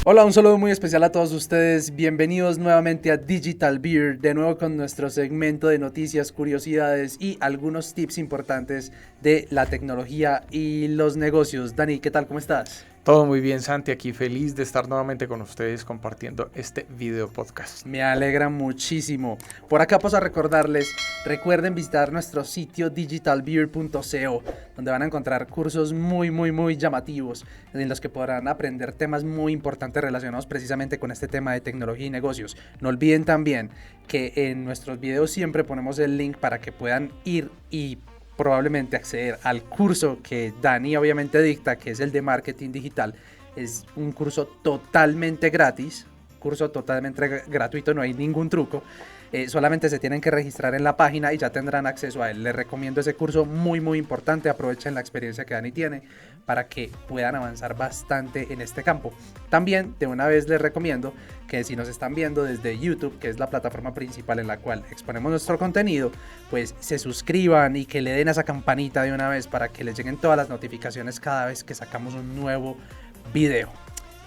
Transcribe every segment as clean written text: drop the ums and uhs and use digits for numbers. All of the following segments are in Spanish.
Hola, un saludo muy especial a todos ustedes. Bienvenidos nuevamente a Digital Beer, de nuevo con nuestro segmento de noticias, curiosidades y algunos tips importantes de la tecnología y los negocios. Dani, ¿qué tal? ¿Cómo estás? Todo muy bien, Santi, aquí feliz de estar nuevamente con ustedes compartiendo este video podcast. Me alegra muchísimo. Por acá paso a recordarles, recuerden visitar nuestro sitio digitalbeer.co, donde van a encontrar cursos muy llamativos, en los que podrán aprender temas muy importantes relacionados precisamente con este tema de tecnología y negocios. No olviden también que en nuestros videos siempre ponemos el link para que puedan ir y probablemente acceder al curso que Dani obviamente dicta, que es el de marketing digital. Es un curso totalmente gratis, gratuito, no hay ningún truco. Solamente se tienen que registrar en la página y ya tendrán acceso a él. Les recomiendo ese curso muy importante. Aprovechen la experiencia que Dani tiene para que puedan avanzar bastante en este campo. También de una vez les recomiendo que si nos están viendo desde YouTube, que es la plataforma principal en la cual exponemos nuestro contenido, pues se suscriban y que le den a esa campanita de una vez para que les lleguen todas las notificaciones cada vez que sacamos un nuevo video.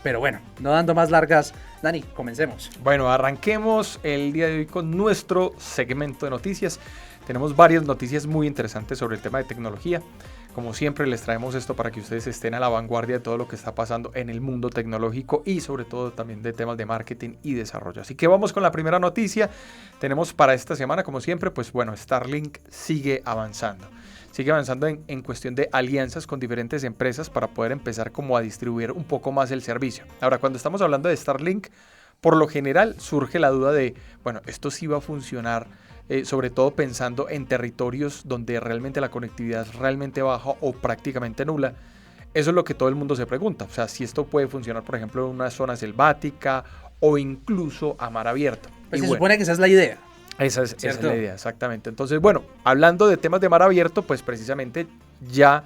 Pero bueno, no dando más largas, Dani, comencemos. Bueno, arranquemos el día de hoy con nuestro segmento de noticias. Tenemos varias noticias muy interesantes sobre el tema de tecnología. Como siempre, les traemos esto para que ustedes estén a la vanguardia de todo lo que está pasando en el mundo tecnológico y sobre todo también de temas de marketing y desarrollo. Así que vamos con la primera noticia. Tenemos para esta semana, como siempre, pues bueno, Starlink sigue avanzando en cuestión de alianzas con diferentes empresas para poder empezar como a distribuir un poco más el servicio. Ahora, cuando estamos hablando de Starlink, por lo general surge la duda de, bueno, esto sí va a funcionar, sobre todo pensando en territorios donde realmente la conectividad es realmente baja o prácticamente nula. Eso es lo que todo el mundo se pregunta, o sea, si esto puede funcionar, por ejemplo, en una zona selvática o incluso a mar abierto. Pues se supone que esa es la idea. Esa es la idea, exactamente. Entonces, bueno, hablando de temas de mar abierto, pues precisamente ya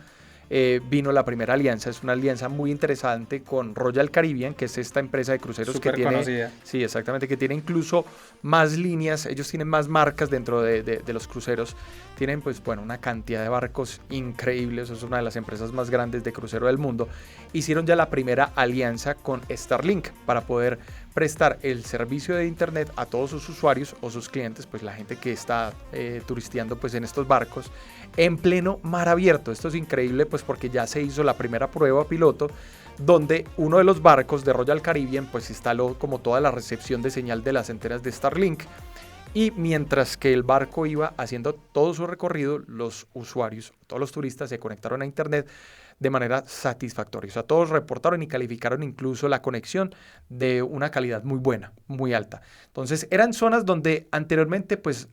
vino la primera alianza. Es una alianza muy interesante con Royal Caribbean, que es esta empresa de cruceros Súper que tiene, conocida. Sí, exactamente, que tiene incluso más líneas. Ellos tienen más marcas dentro de los cruceros. Tienen, pues, bueno, una cantidad de barcos increíbles. Es una de las empresas más grandes de crucero del mundo. Hicieron ya la primera alianza con Starlink para poder prestar el servicio de internet a todos sus usuarios o sus clientes, pues la gente que está turisteando pues en estos barcos en pleno mar abierto. Esto es increíble pues porque ya se hizo la primera prueba piloto donde uno de los barcos de Royal Caribbean pues instaló como toda la recepción de señal de las antenas de Starlink. Y mientras que el barco iba haciendo todo su recorrido, los usuarios, todos los turistas se conectaron a internet de manera satisfactoria. O sea, todos reportaron y calificaron incluso la conexión de una calidad muy buena, muy alta. Entonces, eran zonas donde anteriormente pues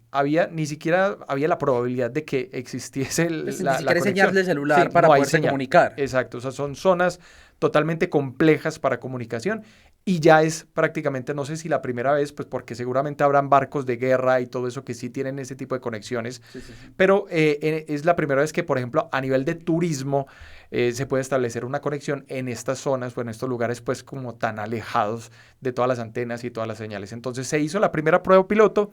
ni siquiera había la probabilidad de que existiese la conexión. Señal de celular Sí, para no hay poderse señal. comunicar. Exacto, o sea, son zonas totalmente complejas para comunicación. Y ya es prácticamente, no sé si la primera vez, pues porque seguramente habrán barcos de guerra y todo eso que sí tienen ese tipo de conexiones, sí. Pero es la primera vez que, por ejemplo, a nivel de turismo se puede establecer una conexión en estas zonas o en estos lugares pues como tan alejados de todas las antenas y todas las señales. Entonces se hizo la primera prueba piloto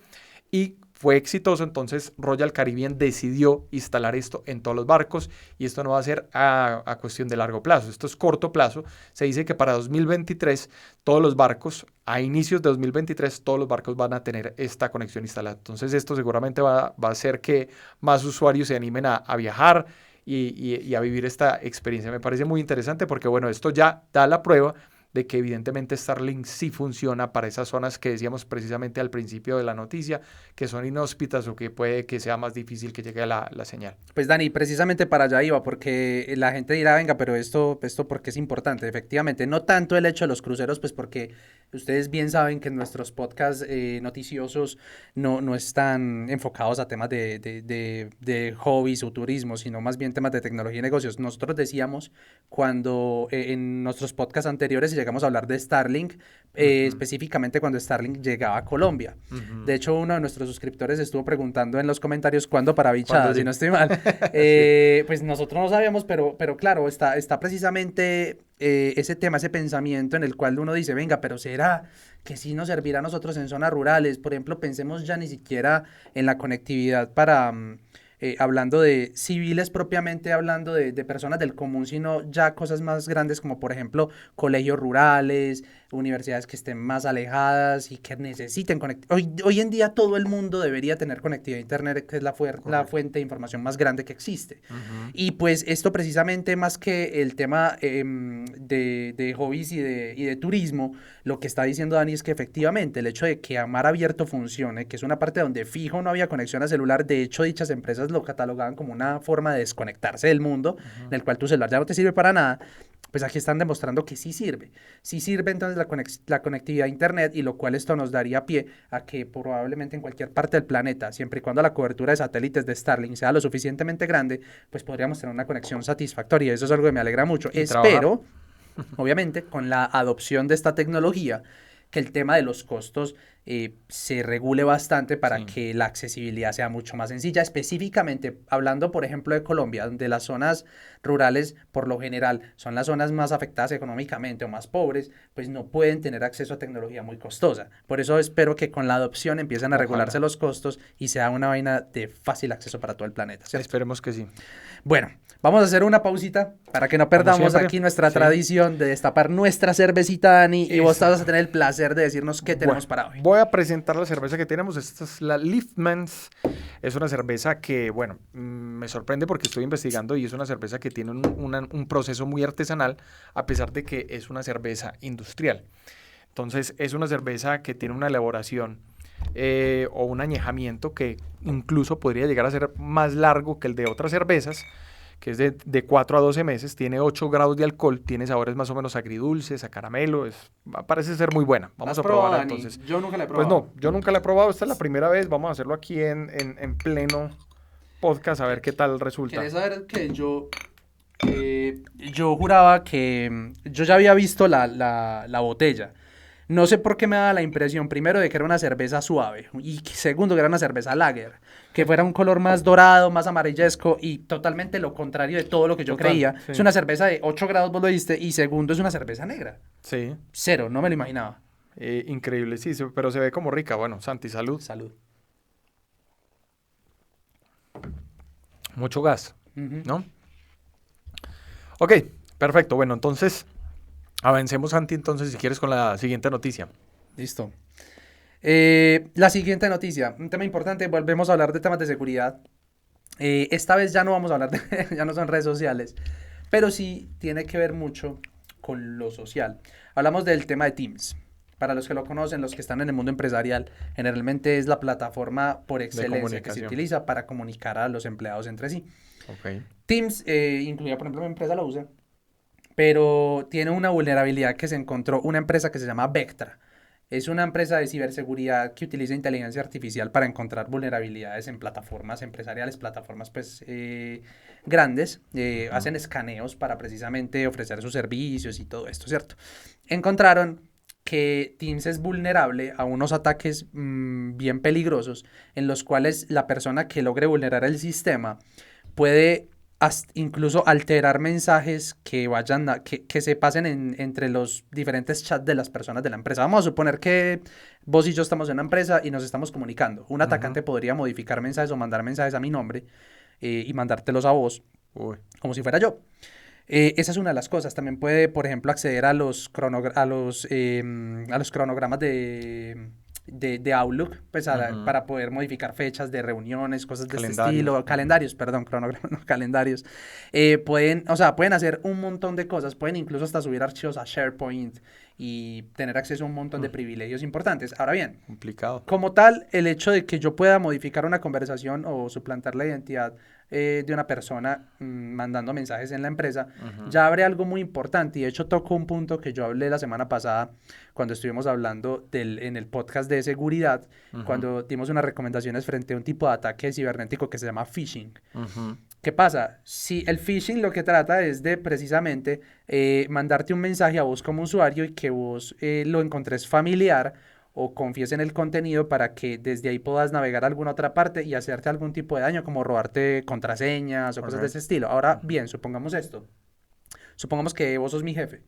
y fue exitoso. Entonces Royal Caribbean decidió instalar esto en todos los barcos y esto no va a ser a cuestión de largo plazo, esto es corto plazo. Se dice que para 2023 todos los barcos, a inicios de 2023 todos los barcos van a tener esta conexión instalada. Entonces esto seguramente va a hacer que más usuarios se animen a viajar y a vivir esta experiencia. Me parece muy interesante porque bueno, esto ya da la prueba de que evidentemente Starlink sí funciona para esas zonas que decíamos precisamente al principio de la noticia, que son inhóspitas o que puede que sea más difícil que llegue la señal. Pues Dani, precisamente para allá iba, porque la gente dirá, venga, pero esto porque es importante. Efectivamente, no tanto el hecho de los cruceros, pues porque ustedes bien saben que nuestros podcasts noticiosos no están enfocados a temas de hobbies o turismo, sino más bien temas de tecnología y negocios. Nosotros decíamos cuando en nuestros podcasts anteriores llegamos a hablar de Starlink, específicamente cuando Starlink llegaba a Colombia. De hecho, uno de nuestros suscriptores estuvo preguntando en los comentarios cuándo para Bichada, si no estoy mal. Sí. Pues nosotros no sabíamos, pero claro, está precisamente ese tema, ese pensamiento en el cual uno dice, venga, pero ¿será que sí nos servirá a nosotros en zonas rurales? Por ejemplo, pensemos ya ni siquiera en la conectividad para... hablando de civiles propiamente, hablando de personas del común, sino ya cosas más grandes como por ejemplo colegios rurales, universidades que estén más alejadas y que necesiten conectividad. Hoy en día todo el mundo debería tener conectividad a Internet, que es la fuente de información más grande que existe. Y pues esto precisamente más que el tema de hobbies y de turismo, lo que está diciendo Dani es que efectivamente el hecho de que a mar abierto funcione, que es una parte donde fijo no había conexión a celular, de hecho dichas empresas lo catalogaban como una forma de desconectarse del mundo, en el cual tu celular ya no te sirve para nada. Pues aquí están demostrando que sí sirve. Sí sirve entonces la conectividad a Internet, y lo cual esto nos daría pie a que probablemente en cualquier parte del planeta, siempre y cuando la cobertura de satélites de Starlink sea lo suficientemente grande, pues podríamos tener una conexión satisfactoria. Eso es algo que me alegra mucho. Espero, obviamente, con la adopción de esta tecnología, que el tema de los costos se regule bastante para que la accesibilidad sea mucho más sencilla, específicamente hablando, por ejemplo, de Colombia, donde las zonas rurales, por lo general, son las zonas más afectadas económicamente o más pobres, pues no pueden tener acceso a tecnología muy costosa. Por eso espero que con la adopción empiecen a regularse los costos y sea una vaina de fácil acceso para todo el planeta, ¿cierto? Esperemos que sí. Bueno, vamos a hacer una pausita para que no perdamos aquí nuestra tradición de destapar nuestra cervecita, Dani, y vos vas a tener el placer de decirnos qué tenemos para hoy. Voy a presentar la cerveza que tenemos. Esta es la Liefmans. Es una cerveza que, bueno, me sorprende porque estoy investigando y es una cerveza que tiene un proceso muy artesanal, a pesar de que es una cerveza industrial. Entonces, es una cerveza que tiene una elaboración o un añejamiento que incluso podría llegar a ser más largo que el de otras cervezas, que es de 4 a 12 meses, tiene 8 grados de alcohol, tiene sabores más o menos agridulces, a caramelo, parece ser muy buena. Vamos a probarla entonces. Yo nunca la he probado. Pues no, yo nunca la he probado, esta es la primera vez, vamos a hacerlo aquí en pleno podcast, a ver qué tal resulta. ¿Querés saber que yo juraba que yo ya había visto la botella? No sé por qué me daba la impresión, primero, de que era una cerveza suave, y segundo, que era una cerveza lager, que fuera un color más dorado, más amarillesco, y totalmente lo contrario de todo lo que yo creía. Sí. Es una cerveza de 8 grados, vos lo diste, y segundo, es una cerveza negra. Sí. Cero, no me lo imaginaba. Increíble, sí, pero se ve como rica. Bueno, Santi, salud. Salud. Mucho gas, ¿no? Ok, perfecto. Bueno, entonces avancemos, Santi, entonces, si quieres, con la siguiente noticia. Listo. La siguiente noticia, un tema importante, volvemos a hablar de temas de seguridad. Esta vez ya no vamos a hablar ya no son redes sociales, pero sí tiene que ver mucho con lo social. Hablamos del tema de Teams. Para los que lo conocen, los que están en el mundo empresarial, generalmente es la plataforma por excelencia que se utiliza para comunicar a los empleados entre sí. Okay. Teams, incluida por ejemplo mi empresa, lo usa, pero tiene una vulnerabilidad que se encontró una empresa que se llama Vectra. Es una empresa de ciberseguridad que utiliza inteligencia artificial para encontrar vulnerabilidades en plataformas empresariales, plataformas pues grandes, hacen escaneos para precisamente ofrecer sus servicios y todo esto, ¿cierto? Encontraron que Teams es vulnerable a unos ataques bien peligrosos, en los cuales la persona que logre vulnerar el sistema puede incluso alterar mensajes que vayan que se pasen entre los diferentes chats de las personas de la empresa. Vamos a suponer que vos y yo estamos en una empresa y nos estamos comunicando. Un atacante podría modificar mensajes o mandar mensajes a mi nombre y mandártelos a vos, como si fuera yo. Esa es una de las cosas. También puede, por ejemplo, acceder a los cronogramas de Outlook, pues para poder modificar fechas de reuniones, cosas de este estilo, calendarios, perdón, cronogramas, no, calendarios. Pueden hacer un montón de cosas, pueden incluso hasta subir archivos a SharePoint y tener acceso a un montón de privilegios importantes. Ahora bien, complicado. Como tal, el hecho de que yo pueda modificar una conversación o suplantar la identidad de una persona mandando mensajes en la empresa, ya abre algo muy importante, y de hecho toco un punto que yo hablé la semana pasada cuando estuvimos hablando en el podcast de seguridad, cuando dimos unas recomendaciones frente a un tipo de ataque cibernético que se llama phishing. ¿Qué pasa? Si el phishing lo que trata es de precisamente mandarte un mensaje a vos como usuario y que vos lo encontres familiar o confíes en el contenido para que desde ahí puedas navegar a alguna otra parte y hacerte algún tipo de daño, como robarte contraseñas o cosas de ese estilo. Ahora bien, supongamos esto. Supongamos que vos sos mi jefe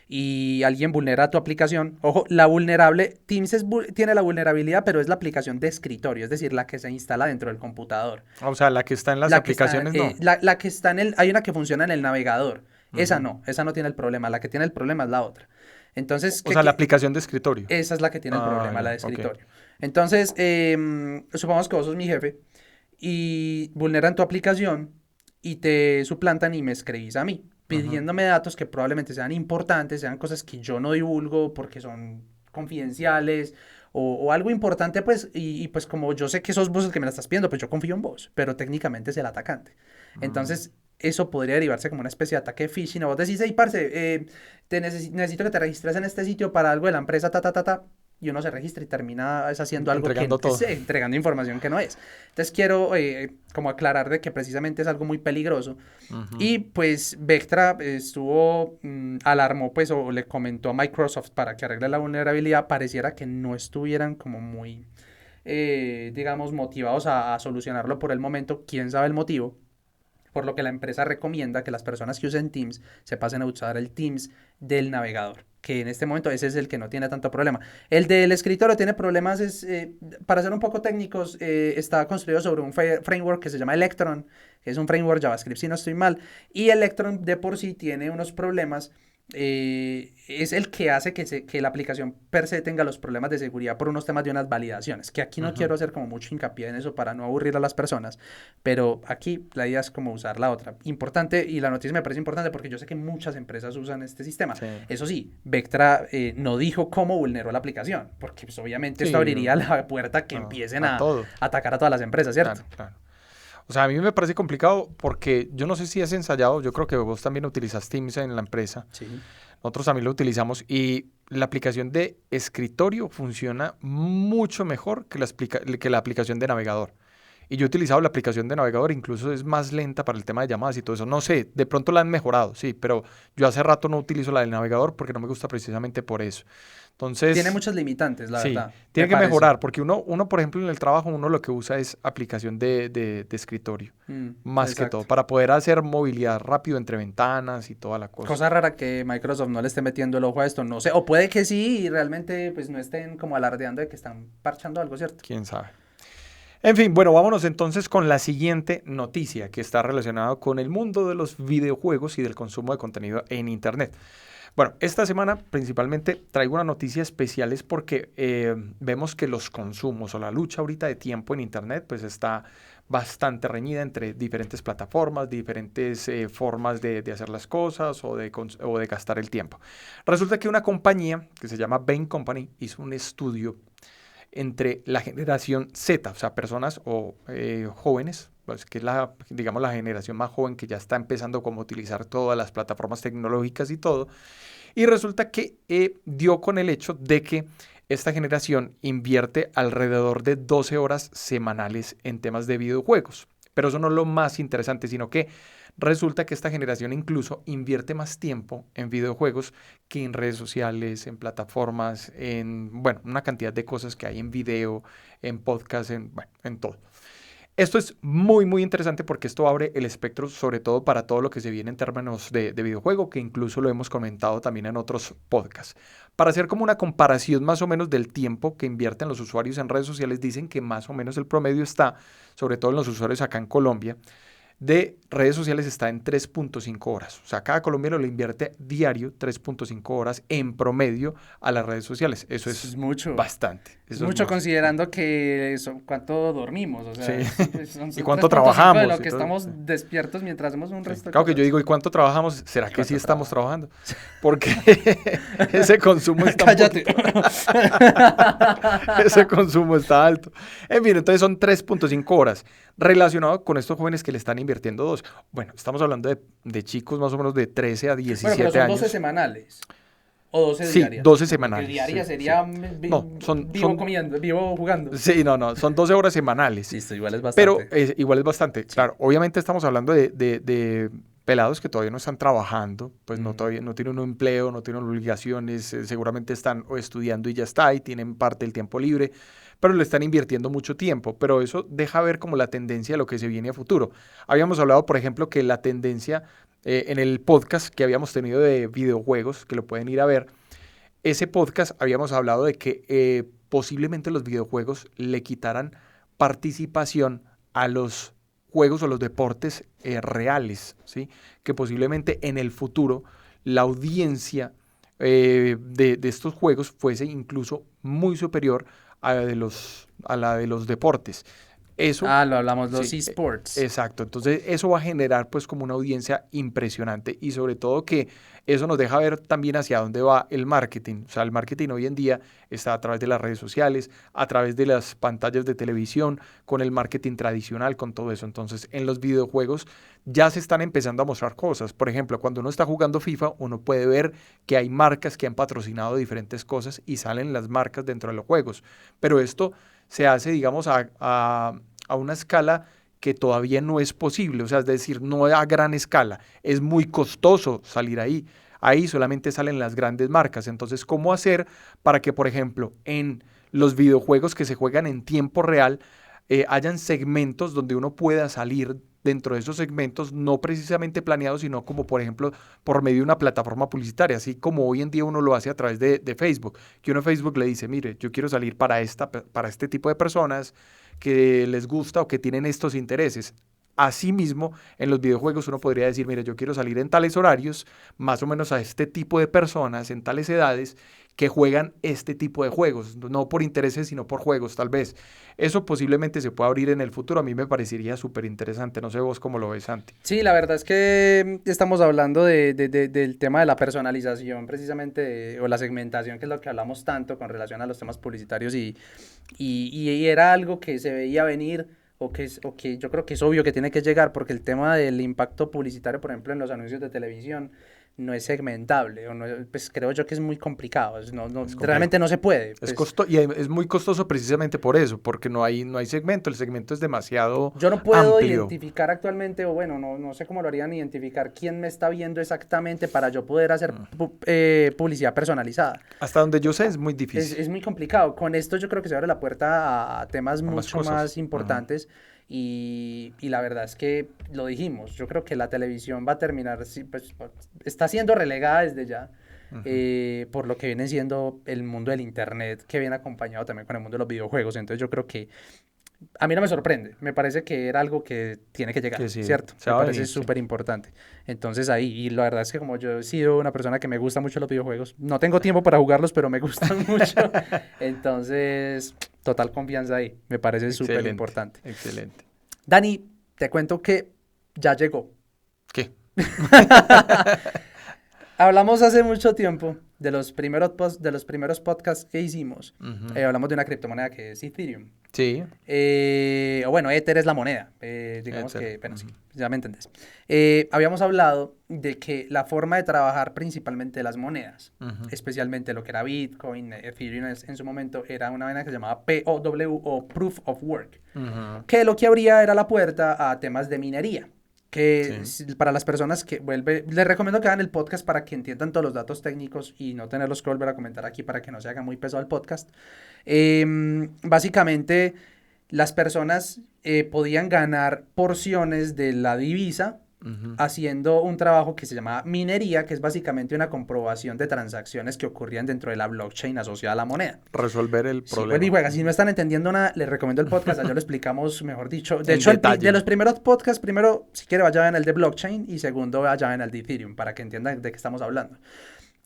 y alguien vulnera tu aplicación. Ojo, Teams tiene la vulnerabilidad, pero es la aplicación de escritorio, es decir, la que se instala dentro del computador. O sea, la que está en las aplicaciones no. La que está hay una que funciona en el navegador. Esa no tiene el problema. La que tiene el problema es la otra. Entonces, O sea, la aplicación de escritorio. esa es la que tiene el problema, ya, la de ok. escritorio. Entonces, supongamos que vos sos mi jefe y vulneran tu aplicación y te suplantan y me escribís a mí, Ujú. pidiéndome datos que probablemente sean importantes, sean cosas que yo no divulgo porque son confidenciales o algo importante, pues, y pues como yo sé que sos vos el que me la estás pidiendo, pues yo confío en vos, pero técnicamente es el atacante. Mm. Entonces, eso podría derivarse como una especie de ataque de phishing. O vos decís, hey, parce, necesito que te registres en este sitio para algo de la empresa, ta, ta, ta, ta. Y uno se registra y termina haciendo algo que Entregando todo. es entregando información que no es. Entonces quiero como aclarar de que precisamente es algo muy peligroso. Ujú. Y pues Vectra estuvo, alarmó pues o le comentó a Microsoft para que arregle la vulnerabilidad. Pareciera que no estuvieran como muy, digamos, motivados a solucionarlo por el momento. ¿Quién sabe el motivo? Por lo que la empresa recomienda que las personas que usen Teams se pasen a usar el Teams del navegador, que en este momento ese es el que no tiene tanto problema. El del escritorio tiene problemas, para ser un poco técnicos, está construido sobre un framework que se llama Electron, que es un framework JavaScript si no estoy mal, y Electron de por sí tiene unos problemas. Es el que hace que la aplicación per se tenga los problemas de seguridad por unos temas de unas validaciones, que aquí no Ujú. quiero hacer como mucho hincapié en eso para no aburrir a las personas, pero aquí la idea es como usar la otra. Importante, y la noticia me parece importante porque yo sé que muchas empresas usan este sistema. Sí. Eso sí, Vectra no dijo cómo vulneró la aplicación, porque pues, obviamente esto Sí, abriría la puerta a que empiecen a a todo. atacar a todas las empresas, ¿cierto? Claro, claro. O sea, a mí me parece complicado porque yo no sé si has ensayado, yo creo que vos también utilizas Teams en la empresa. Sí. Nosotros también lo utilizamos y la aplicación de escritorio funciona mucho mejor que la aplicación de navegador. Y yo he utilizado la aplicación de navegador, incluso es más lenta para el tema de llamadas y todo eso. No sé, de pronto la han mejorado, sí, pero yo hace rato no utilizo la del navegador porque no me gusta precisamente por eso. Tiene Entonces, muchos limitantes, la sí, verdad, me tiene que parece. mejorar porque uno, por ejemplo, en el trabajo, uno lo que usa es aplicación de escritorio, más que todo, Exacto. para poder hacer movilidad rápido entre ventanas y toda la cosa. Cosa rara que Microsoft no le esté metiendo el ojo a esto, no sé, o puede que sí y realmente pues no estén como alardeando de que están parchando algo, ¿cierto? ¿Quién sabe? En fin, bueno, vámonos entonces con la siguiente noticia que está relacionada con el mundo de los videojuegos y del consumo de contenido en Internet. Bueno, esta semana principalmente traigo una noticia especial es porque vemos que los consumos o la lucha ahorita de tiempo en Internet pues está bastante reñida entre diferentes plataformas, diferentes formas de hacer las cosas o de gastar el tiempo. Resulta que una compañía que se llama Bain Company hizo un estudio entre la generación Z, o sea, personas o jóvenes, pues, que es la, digamos, la generación más joven que ya está empezando como a utilizar todas las plataformas tecnológicas y todo. Y resulta que dio con el hecho de que esta generación invierte alrededor de 12 horas semanales en temas de videojuegos. Pero eso no es lo más interesante, sino que resulta que esta generación incluso invierte más tiempo en videojuegos que en redes sociales, en plataformas, en, bueno, una cantidad de cosas que hay en video, en podcast, en, bueno, en todo. Esto es muy, muy interesante porque esto abre el espectro sobre todo para todo lo que se viene en términos de videojuego, que incluso lo hemos comentado también en otros podcasts. Para hacer como una comparación más o menos del tiempo que invierten los usuarios en redes sociales, dicen que más o menos el promedio está, sobre todo en los usuarios acá en Colombia, de redes sociales está en 3.5 horas. O sea, cada colombiano le invierte diario 3.5 horas en promedio a las redes sociales. Eso Eso es es mucho. bastante. Es Eso es mucho mucho. Sí. considerando que cuánto dormimos, o Sí. sea, son ¿Y son cuánto 3.5 de trabajamos? lo Y que todo. Sí. estamos despiertos mientras hacemos un Sí. resto de Claro que yo cosas. digo, ¿y cuánto trabajamos? ¿Será ¿Y que sí cuánto estamos trabajo? trabajando? Porque ese consumo está un Cállate. poquito, ese consumo está alto. En fin, entonces son 3.5 horas relacionado con estos jóvenes que le están invirtiendo dos. Bueno, estamos hablando de chicos más o menos de 13 a Bueno, pero 17 son 12 años. semanales o 12 Sí, diarias, 12 porque semanales, sí, diaria sí. sería No, vivo comiendo, vivo jugando. sí, no, son 12 horas semanales. Listo, igual es Pero bastante. igual es bastante. Sí. Claro, obviamente estamos hablando de pelados que todavía no están trabajando, pues no, Mm. todavía no tienen un empleo, no tienen obligaciones, seguramente están o estudiando y ya está, y tienen parte del tiempo libre, pero le están invirtiendo mucho tiempo. Pero eso deja ver como la tendencia de lo que se viene a futuro. Habíamos hablado, por ejemplo, que la tendencia en el podcast que habíamos tenido de videojuegos, que lo pueden ir a ver, ese podcast habíamos hablado de que posiblemente los videojuegos le quitaran participación a los juegos o los deportes reales, ¿sí? Que posiblemente en el futuro la audiencia de estos juegos fuese incluso muy superior a la de los deportes. Eso, Lo hablamos, los sí, esports. exacto. Entonces eso va a generar pues como una audiencia impresionante y sobre todo que eso nos deja ver también hacia dónde va el marketing. O sea, el marketing hoy en día está a través de las redes sociales, a través de las pantallas de televisión, con el marketing tradicional, con todo eso. Entonces en los videojuegos ya se están empezando a mostrar cosas. Por ejemplo, cuando uno está jugando FIFA, uno puede ver que hay marcas que han patrocinado diferentes cosas y salen las marcas dentro de los juegos. Pero esto se hace, digamos, a una escala que todavía no es posible, o sea, es decir, no a gran escala, es muy costoso salir ahí. Ahí solamente salen las grandes marcas. Entonces, ¿cómo hacer para que, por ejemplo, en los videojuegos que se juegan en tiempo real, hayan segmentos donde uno pueda salir dentro de esos segmentos, no precisamente planeados, sino como, por ejemplo, por medio de una plataforma publicitaria, así como hoy en día uno lo hace a través de Facebook, que uno a Facebook le dice, mire, yo quiero salir para este tipo de personas que les gusta o que tienen estos intereses. Asimismo, en los videojuegos uno podría decir, mire, yo quiero salir en tales horarios, más o menos a este tipo de personas, en tales edades, que juegan este tipo de juegos, no por intereses, sino por juegos, tal vez. Eso posiblemente se pueda abrir en el futuro, a mí me parecería súper interesante, no sé vos cómo lo ves, Santi. Sí, la verdad es que estamos hablando del tema de la personalización precisamente, o la segmentación, que es lo que hablamos tanto con relación a los temas publicitarios y era algo que se veía venir o que yo creo que es obvio que tiene que llegar porque el tema del impacto publicitario, por ejemplo, en los anuncios de televisión no es segmentable, o no, pues creo yo que es muy complicado, Es realmente complejo. no se puede. Y es muy costoso precisamente por eso, porque no hay segmento, el segmento es demasiado Yo no puedo amplio. identificar actualmente, o bueno, no sé cómo lo harían identificar quién me está viendo exactamente para yo poder hacer publicidad personalizada. Hasta donde yo sé es muy Es difícil. muy complicado. Con esto yo creo que se abre la puerta a temas A más mucho cosas. más importantes y la verdad es que lo dijimos. Yo creo que la televisión va a terminar, sí, pues, está siendo relegada desde ya por lo que viene siendo el mundo del internet, que viene acompañado también con el mundo de los videojuegos. Entonces yo creo que a mí no me sorprende, me parece que era algo que tiene que llegar, Que sí, ¿cierto? se Me va a parece venir, sí. súper importante. Entonces ahí, y la verdad es que como yo he sido una persona que me gusta mucho los videojuegos, no tengo tiempo para jugarlos, pero me gustan mucho. Entonces, total confianza ahí, me parece súper Excelente, importante. excelente. Dani, te cuento que ya llegó. ¿Qué? Hablamos hace mucho tiempo de los primeros podcasts que hicimos. Ujú. Hablamos de una criptomoneda que es Ethereum. Sí, O bueno, Ether es la moneda. Digamos etcétera. que, bueno, sí, Ujú. ya me entendés. Habíamos hablado de que la forma de trabajar principalmente las monedas, Ujú. especialmente lo que era Bitcoin, Ethereum en su momento, era una vaina que se llamaba POW o Proof of Work, Ujú. que lo que abría era la puerta a temas de minería. Que Sí. para las personas que les recomiendo que hagan el podcast para que entiendan todos los datos técnicos y no tenerlos que volver a comentar aquí para que no se haga muy pesado el podcast. Básicamente, las personas podían ganar porciones de la divisa Ujú. haciendo un trabajo que se llama minería, que es básicamente una comprobación de transacciones que ocurrían dentro de la blockchain asociada a la moneda. Resolver el Sí, vuelve y problema. juega. Si no Ujú. están entendiendo nada, les recomiendo el podcast. Allá lo explicamos, mejor dicho. De En hecho, de detalle. los primeros podcasts, primero, si quiere, vaya en el de blockchain y segundo, vaya en el de Ethereum para que entiendan de qué estamos hablando.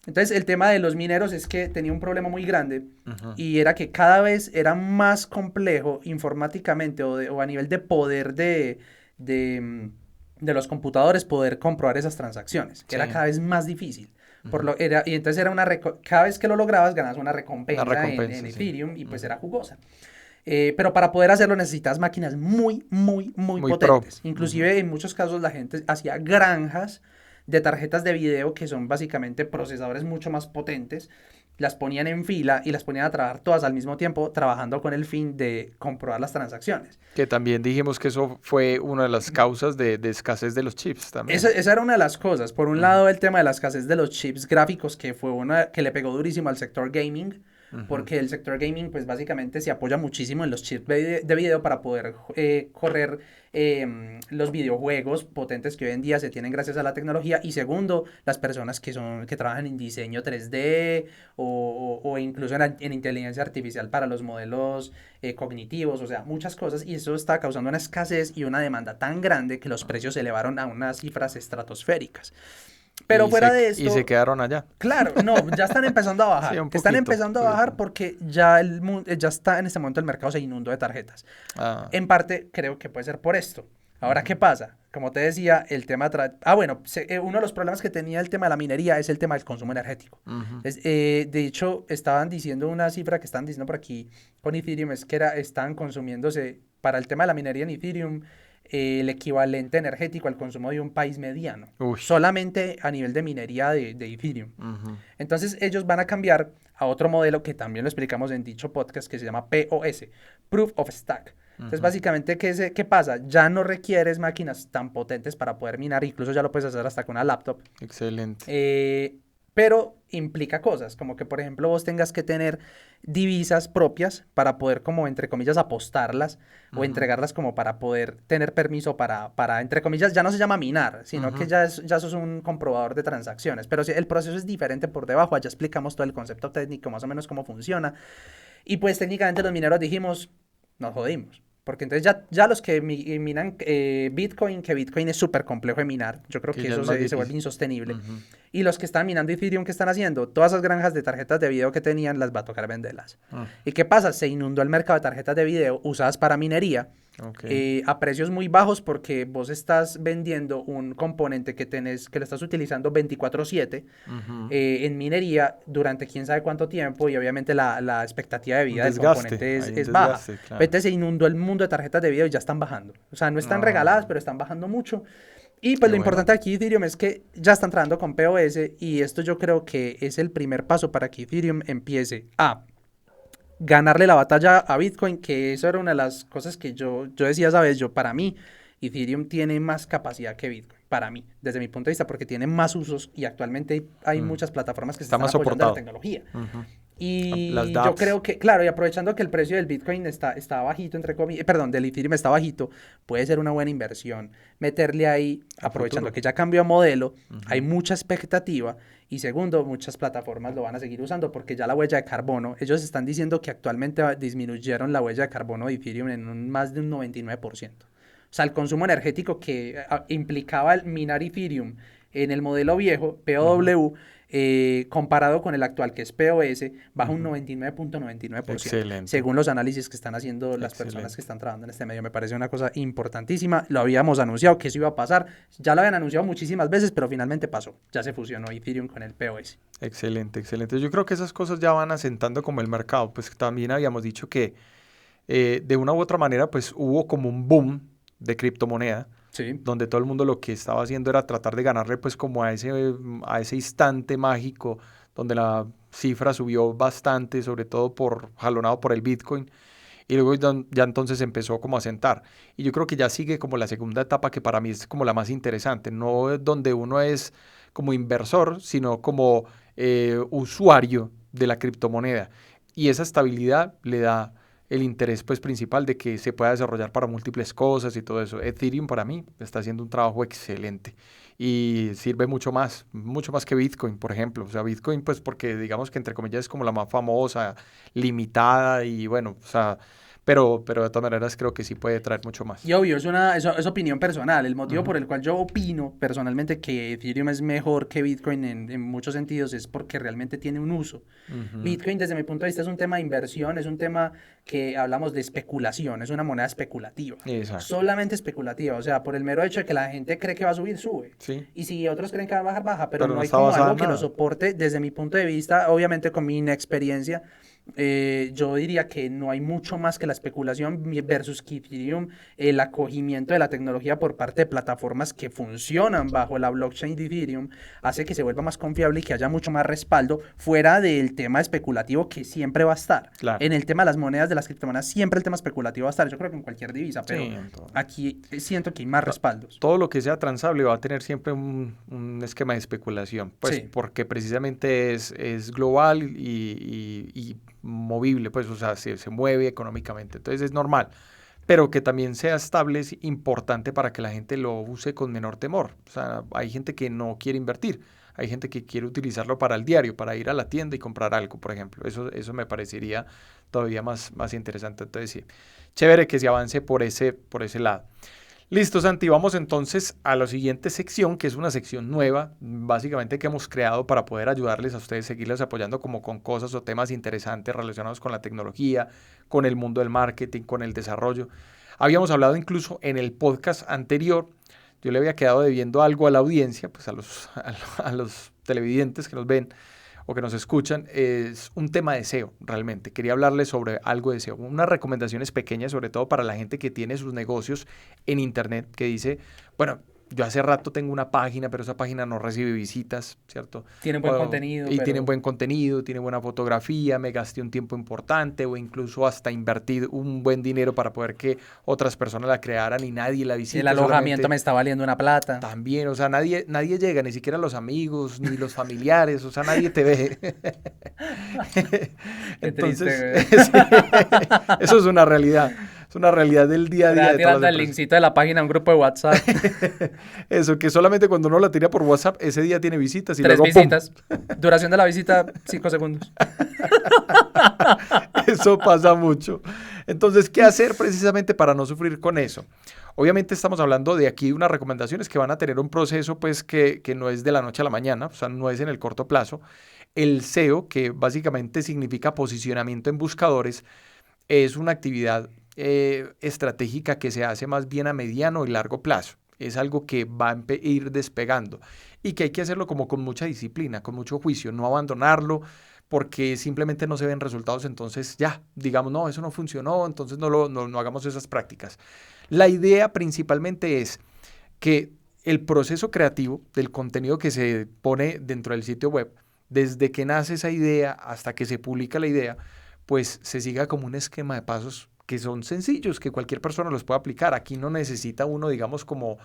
Entonces, el tema de los mineros es que tenía un problema muy grande Ujú. y era que cada vez era más complejo informáticamente o a nivel de poder de los computadores poder comprobar esas transacciones. Sí. Era cada vez más difícil. Ujú. Y entonces era cada vez que lo lograbas ganabas una Una recompensa en recompensa, sí. Ethereum y pues Ujú. era jugosa. Pero para poder hacerlo necesitas máquinas muy, muy, muy Muy pro. potentes. Ujú. Inclusive en muchos casos la gente hacía granjas de tarjetas de video que son básicamente procesadores mucho más potentes. Las ponían en fila y las ponían a trabajar todas al mismo tiempo, trabajando con el fin de comprobar las transacciones. Que también dijimos que eso fue una de las causas de escasez de los chips también. Esa era una de las cosas. Por un Ujú. lado, el tema de la escasez de los chips gráficos, que fue una que le pegó durísimo al sector gaming, Ujú. porque el sector gaming, pues básicamente se apoya muchísimo en los chips de video para poder correr los videojuegos potentes que hoy en día se tienen gracias a la tecnología. Y segundo, las personas que trabajan en diseño 3D o incluso en inteligencia artificial para los modelos cognitivos, o sea, muchas cosas. Y eso está causando una escasez y una demanda tan grande que los precios se elevaron a unas cifras estratosféricas. Pero fuera de esto... Y se quedaron allá. Claro, no, ya están empezando a bajar. Sí, un poquito, están empezando a bajar porque ya, ya está en este momento el mercado se inundó de tarjetas. En parte creo que puede ser por esto. Ahora, ¿qué pasa? Como te decía, el tema... bueno, uno de los problemas que tenía el tema de la minería es el tema del consumo energético. De hecho, estaban diciendo una cifra que están diciendo por aquí con Ethereum, es que estaban consumiéndose para el tema de la minería en Ethereum el equivalente energético al consumo de un país mediano. Solamente a nivel de minería de Ethereum. Entonces, ellos van a cambiar a otro modelo que también lo explicamos en dicho podcast que se llama POS, Proof of Stack. Entonces, básicamente, ¿qué pasa? Ya no requieres máquinas tan potentes para poder minar, incluso ya lo puedes hacer hasta con una laptop. Excelente. Pero implica cosas, como que, por ejemplo, vos tengas que tener divisas propias para poder, como, entre comillas, apostarlas o entregarlas como para poder tener permiso para entre comillas, ya no se llama minar, sino que ya sos un comprobador de transacciones. Pero sí, el proceso es diferente por debajo, allá explicamos todo el concepto técnico, más o menos cómo funciona. Y pues técnicamente los mineros dijimos, nos jodimos. Porque entonces ya los que minan Bitcoin, que Bitcoin es súper complejo de minar, yo creo que eso se vuelve insostenible. Y los que están minando Ethereum, ¿qué están haciendo? Todas esas granjas de tarjetas de video que tenían, las va a tocar venderlas. ¿Y qué pasa? Se inundó el mercado de tarjetas de video usadas para minería a precios muy bajos porque vos estás vendiendo un componente que lo estás utilizando 24/7 en minería durante quién sabe cuánto tiempo y obviamente la expectativa de vida del componente es baja. Claro. Entonces se inundó el mundo de tarjetas de video y ya están bajando. O sea, no están regaladas, pero están bajando mucho. Y pues lo importante aquí Ethereum es que ya están trabajando con POS y esto yo creo que es el primer paso para que Ethereum empiece a ganarle la batalla a Bitcoin, que eso era una de las cosas que yo decía, ¿sabes? Para mí, Ethereum tiene más capacidad que Bitcoin, para mí, desde mi punto de vista, porque tiene más usos y actualmente hay muchas plataformas que están apoyando la tecnología. Y yo creo que, claro, y aprovechando que el precio del Bitcoin está bajito, entre comillas, del Ethereum está bajito, puede ser una buena inversión meterle ahí, aprovechando que ya cambió modelo, hay mucha expectativa, y segundo, muchas plataformas lo van a seguir usando porque ya la huella de carbono, ellos están diciendo que actualmente disminuyeron la huella de carbono de Ethereum en más de un 99%. O sea, el consumo energético que implicaba el minar Ethereum en el modelo viejo, POW, comparado con el actual, que es POS, baja un 99.99%. Según los análisis que están haciendo las personas que están trabajando en este medio. Me parece una cosa importantísima. Lo habíamos anunciado que eso iba a pasar. Ya lo habían anunciado muchísimas veces, pero finalmente pasó. Ya se fusionó Ethereum con el POS. Excelente. Yo creo que esas cosas ya van asentando como el mercado. Pues también habíamos dicho que de una u otra manera pues hubo como un boom de criptomoneda. Sí. Donde todo el mundo lo que estaba haciendo era tratar de ganarle pues como a ese instante mágico donde la cifra subió bastante, sobre todo jalonado por el Bitcoin, y luego ya entonces empezó como a sentar. Y yo creo que ya sigue como la segunda etapa, que para mí es como la más interesante, no donde uno es como inversor, sino como usuario de la criptomoneda. Y esa estabilidad le da el interés pues principal de que se pueda desarrollar para múltiples cosas y todo eso. Ethereum para mí está haciendo un trabajo excelente y sirve mucho más que Bitcoin, por ejemplo. O sea, Bitcoin pues porque digamos que entre comillas es como la más famosa, limitada y bueno, o sea, pero de todas maneras creo que sí puede traer mucho más. Y obvio, es opinión personal. El motivo por el cual yo opino personalmente que Ethereum es mejor que Bitcoin en muchos sentidos es porque realmente tiene un uso. Bitcoin, desde mi punto de vista, es un tema de inversión, es un tema que hablamos de especulación, es una moneda especulativa. Exacto. Solamente especulativa, o sea, por el mero hecho de que la gente cree que va a subir, sube. Sí. Y si otros creen que va a bajar, baja, pero no hay como algo que lo soporte. Desde mi punto de vista, obviamente con mi inexperiencia, yo diría que no hay mucho más que la especulación versus que Ethereum, el acogimiento de la tecnología por parte de plataformas que funcionan bajo la blockchain de Ethereum hace que se vuelva más confiable y que haya mucho más respaldo fuera del tema especulativo que siempre va a estar. Claro. En el tema de las monedas, de las criptomonedas, siempre el tema especulativo va a estar, yo creo que en cualquier divisa, pero sí, aquí siento que hay más respaldos. Todo lo que sea transable va a tener siempre un esquema de especulación, pues sí, porque precisamente es global y movible, pues, o sea, se mueve económicamente, entonces es normal, pero que también sea estable es importante para que la gente lo use con menor temor. O sea, hay gente que no quiere invertir, hay gente que quiere utilizarlo para el diario, para ir a la tienda y comprar algo, por ejemplo. Eso me parecería todavía más interesante. Entonces, sí, chévere que se avance por ese lado. Listo, Santi, vamos entonces a la siguiente sección, que es una sección nueva, básicamente que hemos creado para poder ayudarles a ustedes, seguirles apoyando como con cosas o temas interesantes relacionados con la tecnología, con el mundo del marketing, con el desarrollo. Habíamos hablado incluso en el podcast anterior, yo le había quedado debiendo algo a la audiencia, pues a los televidentes que nos ven o que nos escuchan, es un tema de SEO realmente. Quería hablarles sobre algo de SEO, unas recomendaciones pequeñas, sobre todo para la gente que tiene sus negocios en internet, que dice, bueno, yo hace rato tengo una página, pero esa página no recibe visitas, ¿cierto? Tienen buen contenido, Y pero... tienen buen contenido, tiene buena fotografía, me gasté un tiempo importante o incluso hasta invertir un buen dinero para poder que otras personas la crearan y nadie la visite. El alojamiento me está valiendo una plata. También, o sea, nadie llega, ni siquiera los amigos, ni los familiares, o sea, nadie te ve. Entonces, triste, sí, eso es una realidad. Es una realidad del día a día de todas tirando las el empresas. linkcito de la página a un grupo de WhatsApp. Eso, que solamente cuando uno la tira por WhatsApp, ese día tiene visitas y 3 luego ¡pum! visitas. Duración de la visita, 5 segundos. Eso pasa mucho. Entonces, ¿qué hacer precisamente para no sufrir con eso? Obviamente estamos hablando de aquí unas recomendaciones que van a tener un proceso pues que no es de la noche a la mañana, o sea, no es en el corto plazo. El SEO, que básicamente significa posicionamiento en buscadores, es una actividad estratégica que se hace más bien a mediano y largo plazo. Es algo que va a ir despegando y que hay que hacerlo como con mucha disciplina, con mucho juicio, no abandonarlo porque simplemente no se ven resultados, entonces ya, digamos, no, eso no funcionó, entonces no hagamos esas prácticas. La idea principalmente es que el proceso creativo del contenido que se pone dentro del sitio web, desde que nace esa idea hasta que se publica la idea, pues se siga como un esquema de pasos que son sencillos, que cualquier persona los puede aplicar. Aquí no necesita uno, digamos, como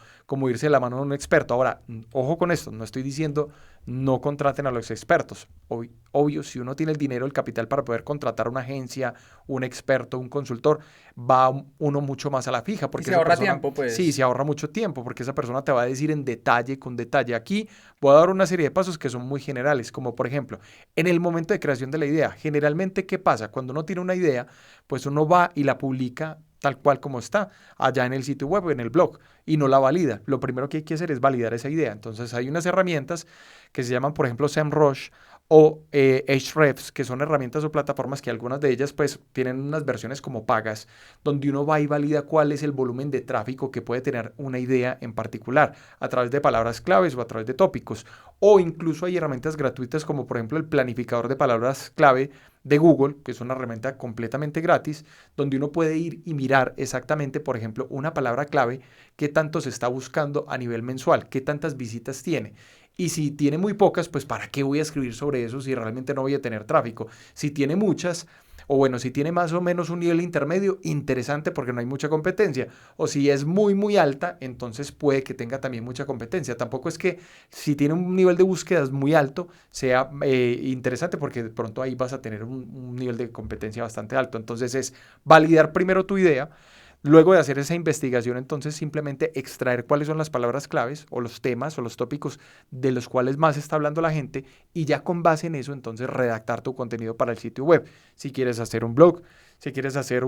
irse de la mano de un experto. Ahora, ojo con esto, no estoy diciendo no contraten a los expertos. Obvio, si uno tiene el dinero, el capital para poder contratar una agencia, un experto, un consultor, va uno mucho más a la fija. Porque y se ahorra tiempo, pues. Sí, se ahorra mucho tiempo, porque esa persona te va a decir en detalle, con detalle. Aquí voy a dar una serie de pasos que son muy generales, como por ejemplo, en el momento de creación de la idea. Generalmente, ¿qué pasa? Cuando uno tiene una idea, pues uno va y la publica tal cual como está, allá en el sitio web o en el blog, y no la valida. Lo primero que hay que hacer es validar esa idea. Entonces hay unas herramientas que se llaman, por ejemplo, SEMrush o Ahrefs, que son herramientas o plataformas que algunas de ellas pues tienen unas versiones como pagas, donde uno va y valida cuál es el volumen de tráfico que puede tener una idea en particular, a través de palabras claves o a través de tópicos. O incluso hay herramientas gratuitas como por ejemplo el planificador de palabras clave de Google, que es una herramienta completamente gratis, donde uno puede ir y mirar exactamente, por ejemplo, una palabra clave, qué tanto se está buscando a nivel mensual, qué tantas visitas tiene. Y si tiene muy pocas, pues ¿para qué voy a escribir sobre eso si realmente no voy a tener tráfico? Si tiene muchas, o bueno, si tiene más o menos un nivel intermedio, interesante porque no hay mucha competencia. O si es muy, muy alta, entonces puede que tenga también mucha competencia. Tampoco es que si tiene un nivel de búsquedas muy alto, sea interesante porque de pronto ahí vas a tener un nivel de competencia bastante alto. Entonces es validar primero tu idea. Luego de hacer esa investigación, entonces simplemente extraer cuáles son las palabras claves o los temas o los tópicos de los cuales más está hablando la gente y ya con base en eso, entonces redactar tu contenido para el sitio web. Si quieres hacer un blog, si quieres hacer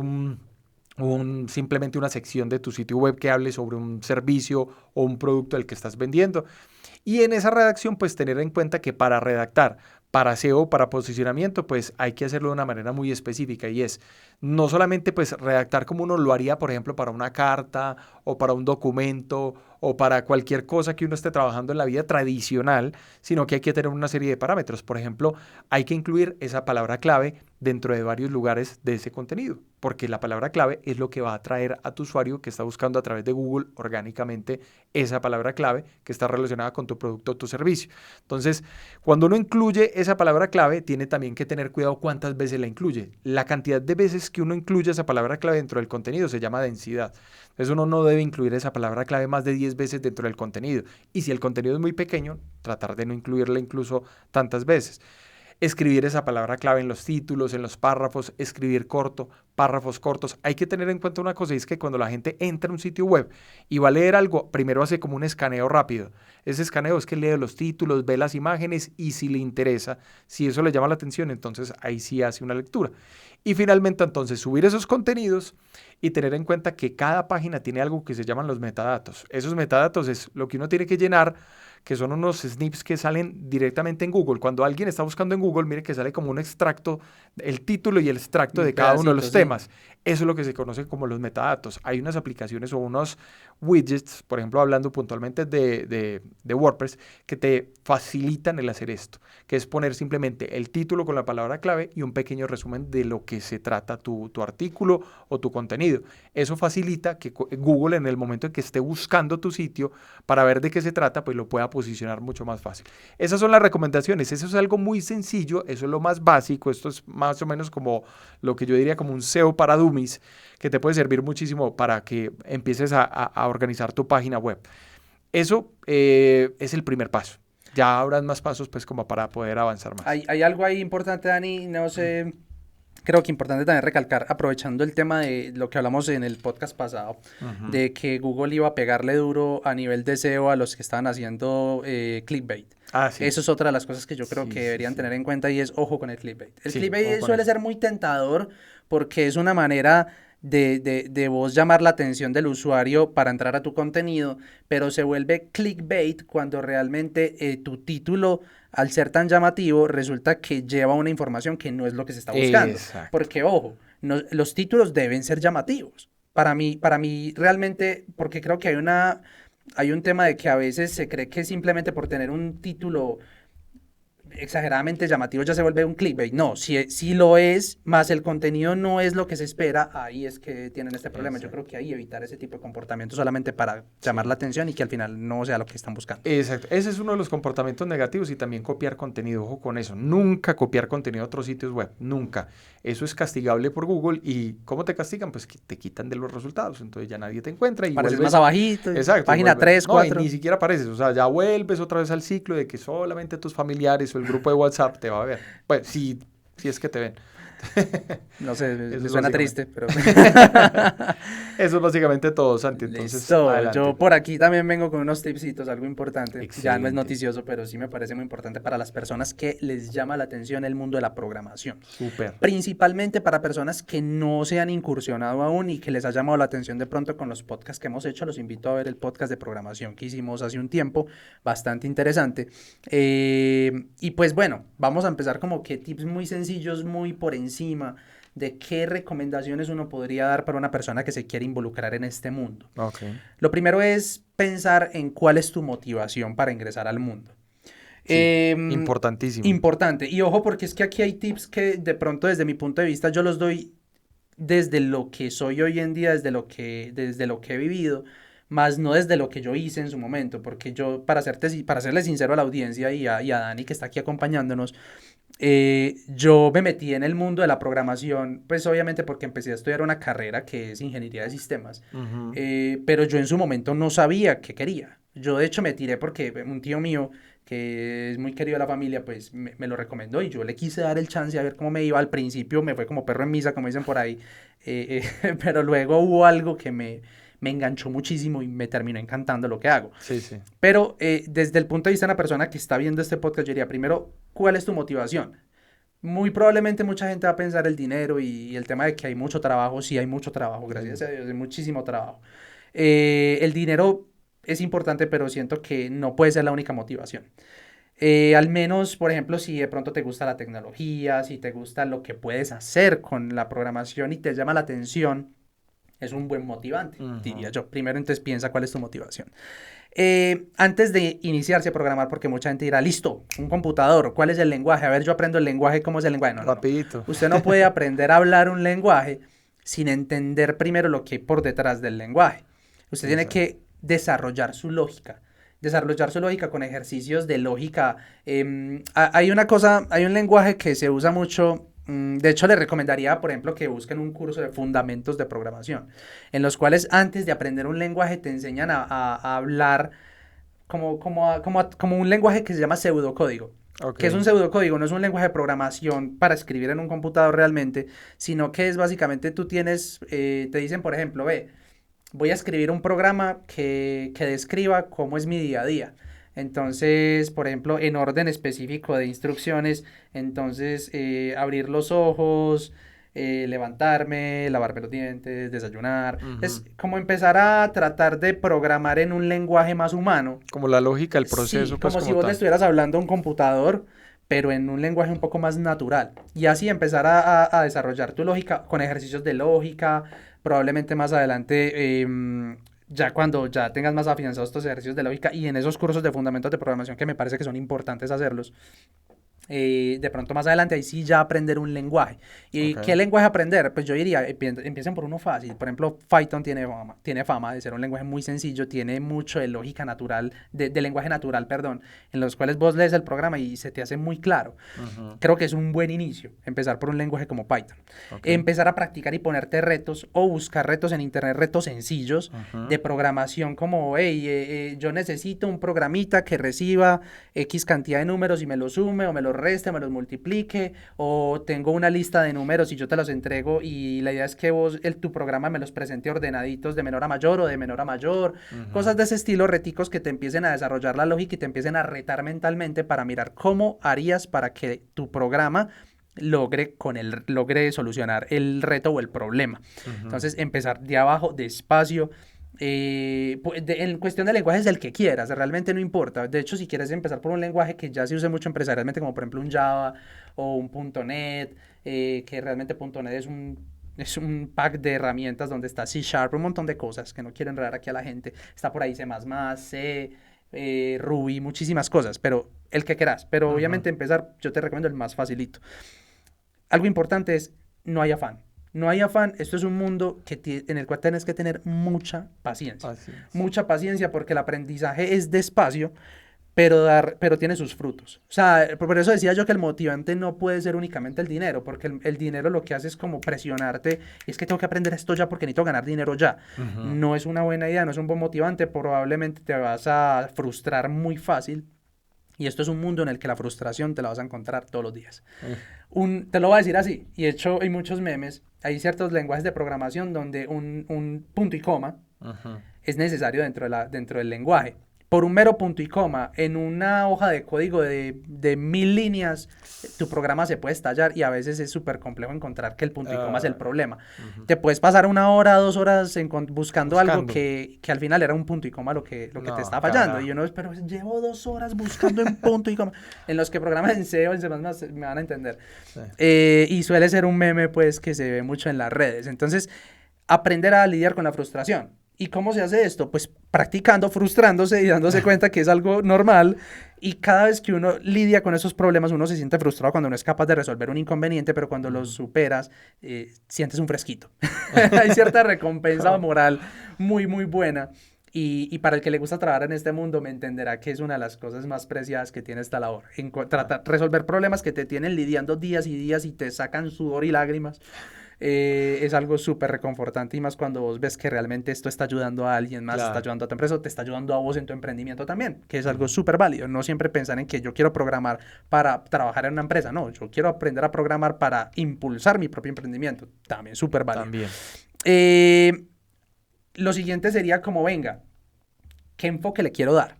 simplemente una sección de tu sitio web que hable sobre un servicio o un producto al que estás vendiendo. Y en esa redacción, pues tener en cuenta que para redactar, para SEO, para posicionamiento, pues hay que hacerlo de una manera muy específica y es no solamente pues redactar como uno lo haría, por ejemplo, para una carta o para un documento o para cualquier cosa que uno esté trabajando en la vida tradicional, sino que hay que tener una serie de parámetros. Por ejemplo, hay que incluir esa palabra clave dentro de varios lugares de ese contenido, porque la palabra clave es lo que va a atraer a tu usuario que está buscando a través de Google orgánicamente esa palabra clave que está relacionada con tu producto o tu servicio. Entonces, cuando uno incluye esa palabra clave, tiene también que tener cuidado cuántas veces la incluye. La cantidad de veces que uno incluye esa palabra clave dentro del contenido se llama densidad. Entonces, uno no debe incluir esa palabra clave más de 10 veces dentro del contenido. Y si el contenido es muy pequeño, tratar de no incluirla incluso tantas veces. escribir esa palabra clave en los títulos, en los párrafos, escribir corto, párrafos cortos. Hay que tener en cuenta una cosa, y es que cuando la gente entra a un sitio web y va a leer algo, primero hace como un escaneo rápido. Ese escaneo es que lee los títulos, ve las imágenes y si le interesa, si eso le llama la atención, entonces ahí sí hace una lectura. Y finalmente entonces subir esos contenidos y tener en cuenta que cada página tiene algo que se llaman los metadatos. Esos metadatos es lo que uno tiene que llenar, que son unos snips que salen directamente en Google. Cuando alguien está buscando en Google, mire que sale como un extracto, el título y el extracto de cada uno de los temas. Eso es lo que se conoce como los metadatos. Hay unas aplicaciones o unos widgets, por ejemplo, hablando puntualmente de WordPress, que te facilitan el hacer esto, que es poner simplemente el título con la palabra clave y un pequeño resumen de lo que se trata tu artículo o tu contenido. Eso facilita que Google, en el momento en que esté buscando tu sitio para ver de qué se trata, pues lo pueda posicionar mucho más fácil. Esas son las recomendaciones. Eso es algo muy sencillo, eso es lo más básico. Esto es más o menos como lo que yo diría como un SEO para dummies, que te puede servir muchísimo para que empieces a organizar tu página web. Eso es el primer paso. Ya habrán más pasos pues como para poder avanzar más. Hay algo ahí importante, Dani, no sé, creo que importante también recalcar, aprovechando el tema de lo que hablamos en el podcast pasado, de que Google iba a pegarle duro a nivel de SEO a los que estaban haciendo clickbait. Sí. Eso es otra de las cosas que yo creo que deberían tener en cuenta y es ojo con el clickbait. El clickbait suele ser muy tentador porque es una manera de vos llamar la atención del usuario para entrar a tu contenido, pero se vuelve clickbait cuando realmente tu título, al ser tan llamativo, resulta que lleva una información que no es lo que se está buscando. Exacto. Porque, ojo, los títulos deben ser llamativos. Para mí realmente, porque creo que hay un tema de que a veces se cree que simplemente por tener un título exageradamente llamativo ya se vuelve un clickbait. No, si lo es, más el contenido no es lo que se espera, ahí es que tienen este problema. Exacto. Yo creo que ahí evitar ese tipo de comportamiento solamente para llamar la atención y que al final no sea lo que están buscando. Exacto, ese es uno de los comportamientos negativos y también copiar contenido, ojo con eso, nunca copiar contenido de otros sitios web, nunca. Eso es castigable por Google y ¿cómo te castigan? Pues que te quitan de los resultados, entonces ya nadie te encuentra y apareces más abajito, exacto, página 3, 4. No, y ni siquiera apareces, o sea, ya vuelves otra vez al ciclo de que solamente tus familiares o el grupo de WhatsApp te va a ver. Pues si es que te ven. No sé, me suena triste, pero... Eso es básicamente todo, Santi. Entonces, yo por aquí también vengo con unos tipsitos, algo importante. Excelente. Ya no es noticioso, pero sí me parece muy importante para las personas que les llama la atención el mundo de la programación. Súper. Principalmente para personas que no se han incursionado aún y que les ha llamado la atención de pronto con los podcasts que hemos hecho. Los invito a ver el podcast de programación que hicimos hace un tiempo, bastante interesante. Y pues bueno, vamos a empezar como que tips muy sencillos, muy por encima de qué recomendaciones uno podría dar para una persona que se quiere involucrar en este mundo. Okay. Lo primero es pensar en cuál es tu motivación para ingresar al mundo. Sí, importantísimo. Importante. Y ojo, porque es que aquí hay tips que de pronto desde mi punto de vista yo los doy desde lo que soy hoy en día, desde lo que he vivido, más no desde lo que yo hice en su momento, porque yo, para serle sincero a la audiencia y a Dani que está aquí acompañándonos, yo me metí en el mundo de la programación, pues obviamente porque empecé a estudiar una carrera que es ingeniería de sistemas, pero yo en su momento no sabía qué quería. Yo de hecho me tiré porque un tío mío, que es muy querido de la familia, pues me lo recomendó y yo le quise dar el chance a ver cómo me iba. Al principio me fue como perro en misa, como dicen por ahí, pero luego hubo algo que me enganchó muchísimo y me terminó encantando lo que hago. Sí, sí. Pero desde el punto de vista de una persona que está viendo este podcast, yo diría, primero, ¿cuál es tu motivación? Muy probablemente mucha gente va a pensar el dinero y el tema de que hay mucho trabajo. Sí, hay mucho trabajo, gracias a Dios, hay muchísimo trabajo. El dinero es importante, pero siento que no puede ser la única motivación. Al menos, por ejemplo, si de pronto te gusta la tecnología, si te gusta lo que puedes hacer con la programación y te llama la atención, es un buen motivante, diría yo. Primero, entonces, piensa cuál es tu motivación. Antes de iniciarse a programar, porque mucha gente dirá, listo, un computador, ¿cuál es el lenguaje? A ver, yo aprendo el lenguaje, ¿cómo es el lenguaje? No, rapidito. No. Usted no puede aprender a hablar un lenguaje sin entender primero lo que hay por detrás del lenguaje. Usted tiene que desarrollar su lógica. Desarrollar su lógica con ejercicios de lógica. Hay un lenguaje que se usa mucho. De hecho, les recomendaría, por ejemplo, que busquen un curso de fundamentos de programación, en los cuales antes de aprender un lenguaje te enseñan a hablar como un lenguaje que se llama pseudocódigo. Ok. que es un pseudocódigo, no es un lenguaje de programación para escribir en un computador realmente, sino que es básicamente tú tienes, te dicen, por ejemplo, ve, voy a escribir un programa que describa cómo es mi día a día. Entonces, por ejemplo, en orden específico de instrucciones, entonces abrir los ojos, levantarme, lavarme los dientes, desayunar. Es como empezar a tratar de programar en un lenguaje más humano. Como la lógica, el Sí, proceso, pues como si como vos le tal. estuvieras hablando a un computador, pero en un lenguaje un poco más natural. Y así empezar a desarrollar tu lógica con ejercicios de lógica, probablemente más adelante, ya cuando ya tengas más afianzados estos ejercicios de lógica y en esos cursos de fundamentos de programación que me parece que son importantes hacerlos, de pronto más adelante ahí sí ya aprender un lenguaje. ¿Y Ok. qué lenguaje aprender? Pues yo diría, empiecen por uno fácil. Por ejemplo, Python tiene fama de ser un lenguaje muy sencillo, tiene mucho de lógica natural, de lenguaje natural, perdón, en los cuales vos lees el programa y se te hace muy claro. Ujú. Creo que es un buen inicio empezar por un lenguaje como Python. Ok. Empezar a practicar y ponerte retos o buscar retos en internet, retos sencillos de Ujú. programación como, hey, yo necesito un programita que reciba X cantidad de números y me los sume o me los reste, me los multiplique, o tengo una lista de números y yo te los entrego y la idea es que vos, tu programa me los presente ordenaditos de menor a mayor o de menor a mayor, Ujú. cosas de ese estilo, reticos que te empiecen a desarrollar la lógica y te empiecen a retar mentalmente para mirar cómo harías para que tu programa logre solucionar el reto o el problema. Ujú. Entonces, empezar de abajo, despacio. En cuestión de lenguajes, el que quieras, realmente no importa. De hecho, si quieres empezar por un lenguaje que ya se use mucho empresarialmente, como por ejemplo un Java o un .NET, que realmente .NET es un pack de herramientas donde está C Sharp, un montón de cosas que no quiero enredar aquí a la gente. Está por ahí C++, C, Ruby, muchísimas cosas, pero el que quieras. Pero Ujú. obviamente empezar, yo te recomiendo el más facilito. Algo importante es, no hay afán. No hay afán, esto es un mundo en el cual tienes que tener mucha paciencia. Así es. Mucha paciencia porque el aprendizaje es despacio, pero tiene sus frutos. O sea, por eso decía yo que el motivante no puede ser únicamente el dinero, porque el dinero lo que hace es como presionarte, y es que tengo que aprender esto ya porque necesito ganar dinero ya. Ujú. No es una buena idea, no es un buen motivante, probablemente te vas a frustrar muy fácil, y esto es un mundo en el que la frustración te la vas a encontrar todos los días. Eh, Te lo voy a decir así, y de hecho hay muchos memes, hay ciertos lenguajes de programación donde un punto y coma ujú. es necesario dentro del lenguaje. Por un mero punto y coma, en una hoja de código de 1000 líneas, tu programa se puede estallar y a veces es súper complejo encontrar que el punto y coma es el Ah, problema. ujú. Te puedes pasar 1 hora, 2 horas buscando algo Buscando. que al final era un punto y coma lo que te No, está fallando. Y carajo. uno es, pero llevo 2 horas buscando en punto y coma. En los que programas en C o en C++ me van a entender. Sí. Y suele ser un meme, pues, que se ve mucho en las redes. Entonces, aprender a lidiar con la frustración. ¿Y cómo se hace esto? Pues practicando, frustrándose y dándose cuenta que es algo normal. Y cada vez que uno lidia con esos problemas, uno se siente frustrado cuando no es capaz de resolver un inconveniente, pero cuando los Ujú. superas, sientes un fresquito. Hay cierta recompensa moral muy, muy buena. Y para el que le gusta trabajar en este mundo, me entenderá que es una de las cosas más preciadas que tiene esta labor. Tratar, resolver problemas que te tienen lidiando días y días y te sacan sudor y lágrimas, es algo súper reconfortante y más cuando vos ves que realmente esto está ayudando a alguien más, está Claro. ayudando a tu empresa, te está ayudando a vos en tu emprendimiento también, que es algo Ujú. súper válido. No siempre pensar en que yo quiero programar para trabajar en una empresa, no, yo quiero aprender a programar para impulsar mi propio emprendimiento, también súper válido. También. Eh, lo siguiente sería como, venga, ¿qué enfoque le quiero dar?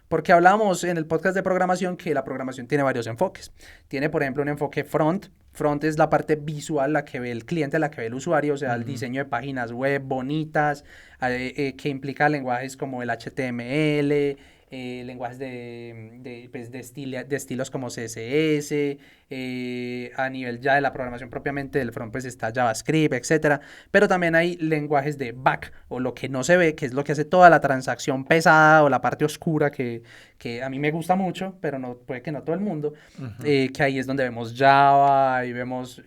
Porque hablábamos en el podcast de programación que la programación tiene varios enfoques. Tiene, por ejemplo, un enfoque front. Front es la parte visual, la que ve el cliente, la que ve el usuario, o sea, el Ujú. diseño de páginas web bonitas, que implica lenguajes como el HTML, lenguajes de estilos como CSS, a nivel ya de la programación propiamente del front, pues está JavaScript, etcétera. Pero también hay lenguajes de back, o lo que no se ve, que es lo que hace toda la transacción pesada o la parte oscura que a mí me gusta mucho, pero no, puede que no todo el mundo, Ujú. que ahí es donde vemos Java, ahí vemos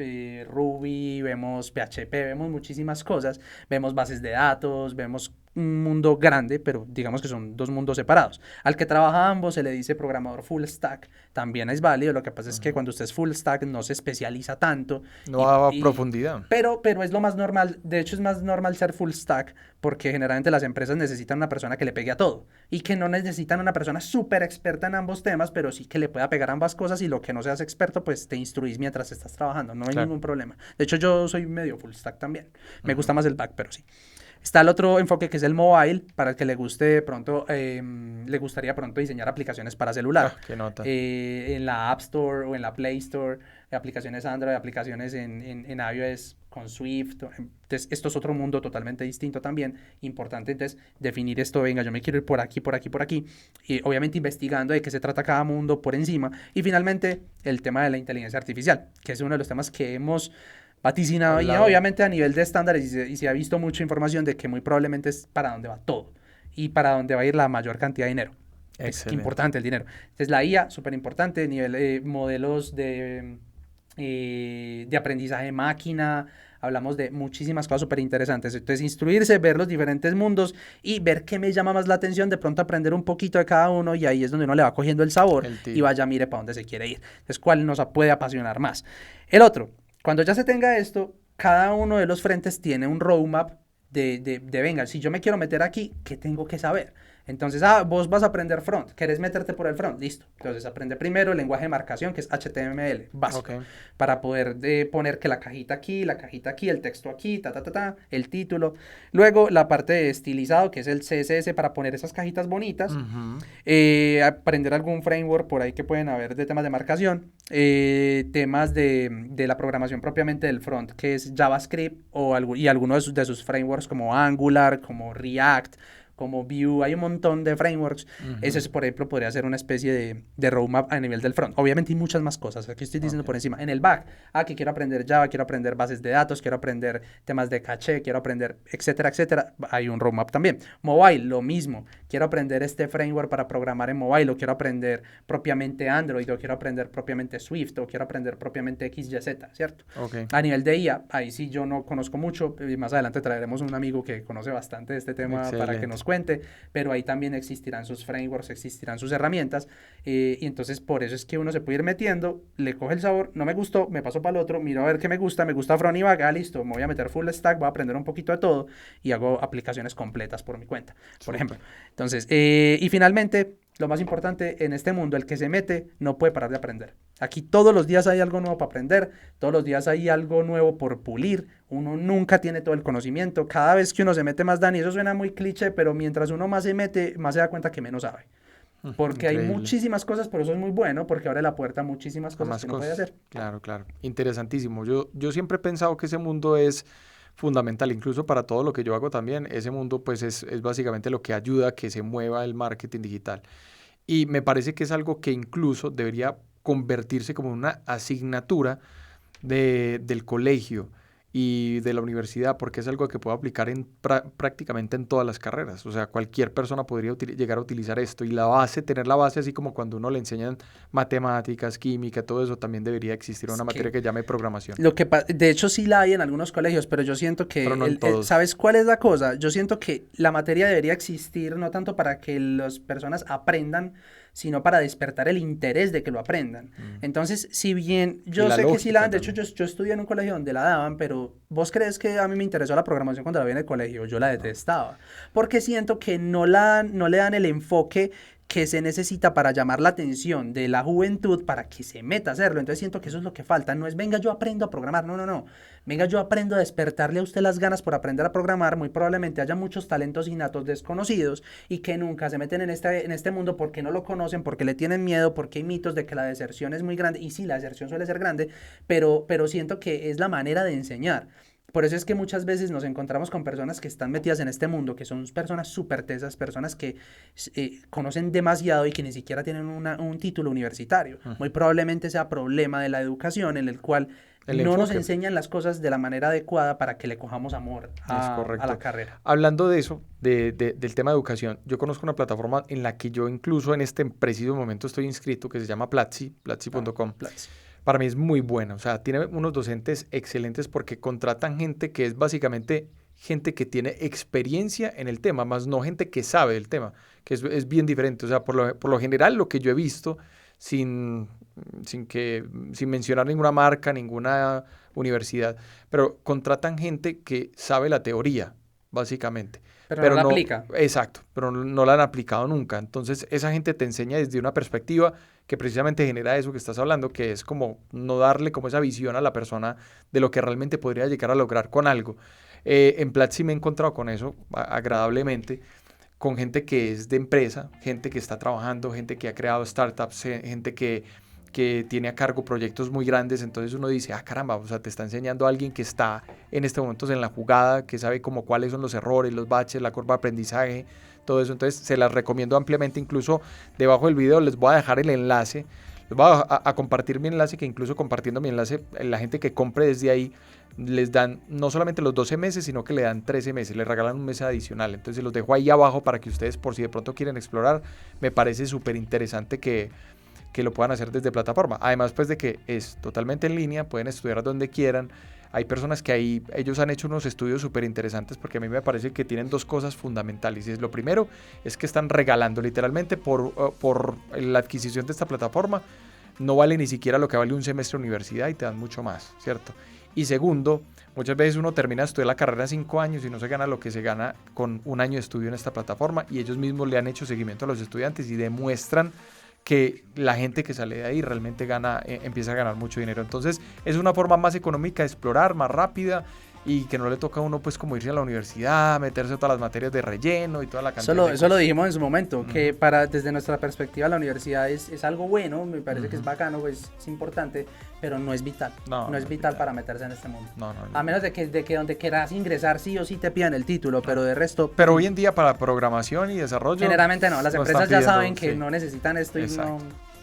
Ruby, vemos PHP, vemos muchísimas cosas, vemos bases de datos, vemos un mundo grande, pero digamos que son dos mundos separados. Al que trabaja ambos se le dice programador full stack, también es válido, lo que pasa es que cuando usted es full stack no se especializa tanto. No va a profundidad. Pero es lo más normal, de hecho es más normal ser full stack, porque generalmente las empresas necesitan una persona que le pegue a todo, y que no necesitan una persona súper experta en ambos temas, pero sí que le pueda pegar ambas cosas, y lo que no seas experto, pues te instruís mientras estás trabajando, no hay ningún problema. De hecho yo soy medio full stack también, me gusta más el back, pero sí. Está el otro enfoque que es el mobile, para el que le guste de pronto, le gustaría pronto diseñar aplicaciones para celular. Qué nota. En la App Store o en la Play Store, aplicaciones Android, aplicaciones en iOS con Swift. Entonces, esto es otro mundo totalmente distinto también. Importante, entonces, definir esto, venga, yo me quiero ir por aquí, por aquí, por aquí. Y obviamente investigando de qué se trata cada mundo por encima. Y finalmente, el tema de la inteligencia artificial, que es uno de los temas que hemos vaticinado y obviamente a nivel de estándares y se ha visto mucha información de que muy probablemente es para dónde va todo y para dónde va a ir la mayor cantidad de dinero. Es importante el dinero. Entonces la IA, súper importante, nivel modelos de aprendizaje de máquina, hablamos de muchísimas cosas súper interesantes. Entonces instruirse, ver los diferentes mundos y ver qué me llama más la atención, de pronto aprender un poquito de cada uno y ahí es donde uno le va cogiendo el sabor y vaya, mire para dónde se quiere ir. Entonces, ¿cuál nos puede apasionar más? El otro. Cuando ya se tenga esto, cada uno de los frentes tiene un roadmap venga, si yo me quiero meter aquí, ¿qué tengo que saber? Entonces, vos vas a aprender front, ¿querés meterte por el front? Listo. Entonces, aprende primero el lenguaje de marcación, que es HTML, básico, para poder poner que la cajita aquí, el texto aquí, el título. Luego, la parte de estilizado, que es el CSS, para poner esas cajitas bonitas. Aprender algún framework por ahí que pueden haber de temas de marcación. Temas de la programación propiamente del front, que es JavaScript y algunos de sus frameworks como Angular, como React, como Vue, hay un montón de frameworks. Ese, por ejemplo, podría ser una especie de roadmap a nivel del front. Obviamente hay muchas más cosas, aquí estoy diciendo por encima. En el back, que quiero aprender Java, quiero aprender bases de datos, quiero aprender temas de caché, quiero aprender, etcétera, etcétera. Hay un roadmap también. Mobile, lo mismo. Quiero aprender este framework para programar en mobile, o quiero aprender propiamente Android, o quiero aprender propiamente Swift, o quiero aprender propiamente XYZ, ¿cierto? A nivel de IA, ahí sí yo no conozco mucho, y más adelante traeremos un amigo que conoce bastante de este tema para que nos cuente, pero ahí también existirán sus frameworks, existirán sus herramientas, y entonces por eso es que uno se puede ir metiendo, le coge el sabor, no me gustó, me paso para el otro, miro a ver qué me gusta front y back, listo, me voy a meter full stack, voy a aprender un poquito de todo y hago aplicaciones completas por mi cuenta, por ejemplo. Entonces, y finalmente, lo más importante en este mundo, el que se mete no puede parar de aprender. Aquí todos los días hay algo nuevo para aprender, todos los días hay algo nuevo por pulir, uno nunca tiene todo el conocimiento, cada vez que uno se mete más, Dani, eso suena muy cliché, pero mientras uno más se mete, más se da cuenta que menos sabe. Porque hay muchísimas cosas, pero eso es muy bueno, porque abre la puerta a muchísimas cosas que uno puede hacer. Claro. Interesantísimo. Yo siempre he pensado que ese mundo es fundamental, incluso para todo lo que yo hago también. Ese mundo pues es básicamente lo que ayuda a que se mueva el marketing digital. Y me parece que es algo que incluso debería convertirse como una asignatura del colegio y de la universidad, porque es algo que puedo aplicar prácticamente en todas las carreras. O sea, cualquier persona podría llegar a utilizar esto, y tener la base, así como cuando uno le enseñan matemáticas, química, todo eso, también debería existir una materia que llame programación. De hecho sí la hay en algunos colegios, pero yo siento que, pero no en todos. ¿Sabes cuál es la cosa? Yo siento que la materia debería existir no tanto para que las personas aprendan, sino para despertar el interés de que lo aprendan. Entonces, si bien yo sé que sí la dan, de hecho yo estudié en un colegio donde la daban, pero ¿vos crees que a mí me interesó la programación cuando la vi en el colegio? Yo la detestaba, porque siento que no le dan el enfoque que se necesita para llamar la atención de la juventud para que se meta a hacerlo. Entonces siento que eso es lo que falta. No es venga yo aprendo a programar, no. Venga yo aprendo a despertarle a usted las ganas por aprender a programar. Muy probablemente haya muchos talentos innatos desconocidos y que nunca se meten en este mundo porque no lo conocen, porque le tienen miedo, porque hay mitos de que la deserción es muy grande. Y sí, la deserción suele ser grande, pero siento que es la manera de enseñar. Por eso es que muchas veces nos encontramos con personas que están metidas en este mundo, que son personas súper tesas, personas que conocen demasiado y que ni siquiera tienen un título universitario. Muy probablemente sea problema de la educación en el cual no nos enseñan las cosas de la manera adecuada para que le cojamos amor a la carrera. Hablando de eso, del tema de educación, yo conozco una plataforma en la que yo incluso en este preciso momento estoy inscrito, que se llama Platzi, platzi.com. Platzi. Para mí es muy buena, o sea, tiene unos docentes excelentes porque contratan gente que es básicamente gente que tiene experiencia en el tema, más no gente que sabe del tema, que es bien diferente. O sea, por lo general lo que yo he visto, sin mencionar ninguna marca, ninguna universidad, pero contratan gente que sabe la teoría, básicamente. Pero no la aplica. Exacto, pero no la han aplicado nunca. Entonces, esa gente te enseña desde una perspectiva que precisamente genera eso que estás hablando, que es como no darle como esa visión a la persona de lo que realmente podría llegar a lograr con algo. En Platzi me he encontrado con eso agradablemente, con gente que es de empresa, gente que está trabajando, gente que ha creado startups, gente que tiene a cargo proyectos muy grandes. Entonces uno dice, caramba, o sea, te está enseñando a alguien que está en este momento en la jugada, que sabe como cuáles son los errores, los baches, la curva de aprendizaje, todo eso. Entonces se las recomiendo ampliamente. Incluso debajo del video les voy a dejar el enlace, les voy a compartir mi enlace, que incluso compartiendo mi enlace, la gente que compre desde ahí, les dan no solamente los 12 meses, sino que le dan 13 meses, les regalan un mes adicional. Entonces los dejo ahí abajo para que ustedes, por si de pronto quieren explorar, me parece súper interesante que lo puedan hacer desde plataforma. Además, pues de que es totalmente en línea, pueden estudiar donde quieran. Hay personas que ahí, ellos han hecho unos estudios súper interesantes, porque a mí me parece que tienen dos cosas fundamentales. Y es lo primero, es que están regalando literalmente por la adquisición de esta plataforma. No vale ni siquiera lo que vale un semestre de universidad y te dan mucho más, ¿cierto? Y segundo, muchas veces uno termina de estudiar la carrera en 5 años y no se gana lo que se gana con un año de estudio en esta plataforma, y ellos mismos le han hecho seguimiento a los estudiantes y demuestran que la gente que sale de ahí realmente empieza a ganar mucho dinero. Entonces es una forma más económica de explorar, más rápida, y que no le toca a uno pues como irse a la universidad, meterse a todas las materias de relleno y toda la cantidad de cosas. Eso lo dijimos en su momento, que desde nuestra perspectiva la universidad es algo bueno, me parece que es bacano, pues, es importante, pero no es vital. No es vital para meterse en este mundo. No. A menos de que donde quieras ingresar sí o sí te pidan el título, pero de resto... Pero hoy en día para programación y desarrollo... Generalmente no, las empresas ya saben que no necesitan esto y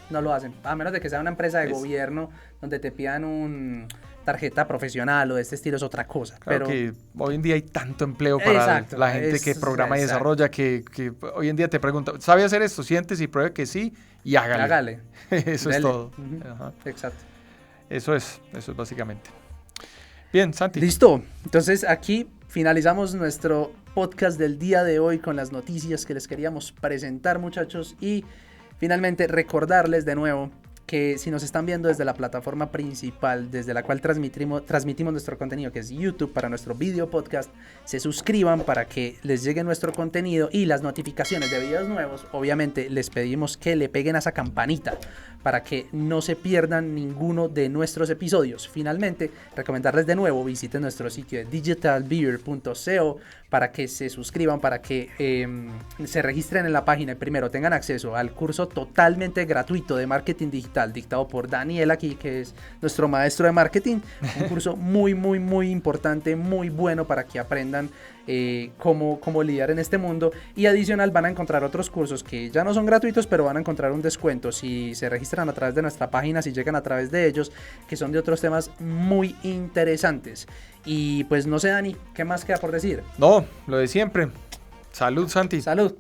no lo hacen. A menos de que sea una empresa de gobierno donde te pidan tarjeta profesional o de este estilo, es otra cosa. Claro, pero que hoy en día hay tanto empleo para la gente que programa y desarrolla, que hoy en día te pregunta, ¿sabe hacer esto? Siéntese y pruebe que sí y hágale. Eso es todo. Ajá. Exacto. Eso es básicamente. Bien, Santi. Listo. Entonces aquí finalizamos nuestro podcast del día de hoy con las noticias que les queríamos presentar, muchachos, y finalmente recordarles de nuevo que si nos están viendo desde la plataforma principal desde la cual transmitimos nuestro contenido, que es YouTube, para nuestro video podcast, se suscriban para que les llegue nuestro contenido y las notificaciones de videos nuevos. Obviamente les pedimos que le peguen a esa campanita para que no se pierdan ninguno de nuestros episodios. Finalmente, recomendarles de nuevo, visiten nuestro sitio de digitalbeer.co para que se suscriban, para que se registren en la página y primero tengan acceso al curso totalmente gratuito de marketing digital dictado por Daniel aquí, que es nuestro maestro de marketing. Un curso muy, muy, muy importante, muy bueno para que aprendan cómo lidiar en este mundo. Y adicional van a encontrar otros cursos que ya no son gratuitos, pero van a encontrar un descuento si se registran a través de nuestra página, si llegan a través de ellos, que son de otros temas muy interesantes. Y pues no sé, Dani, ¿qué más queda por decir? No, lo de siempre. Salud, Santi. Salud.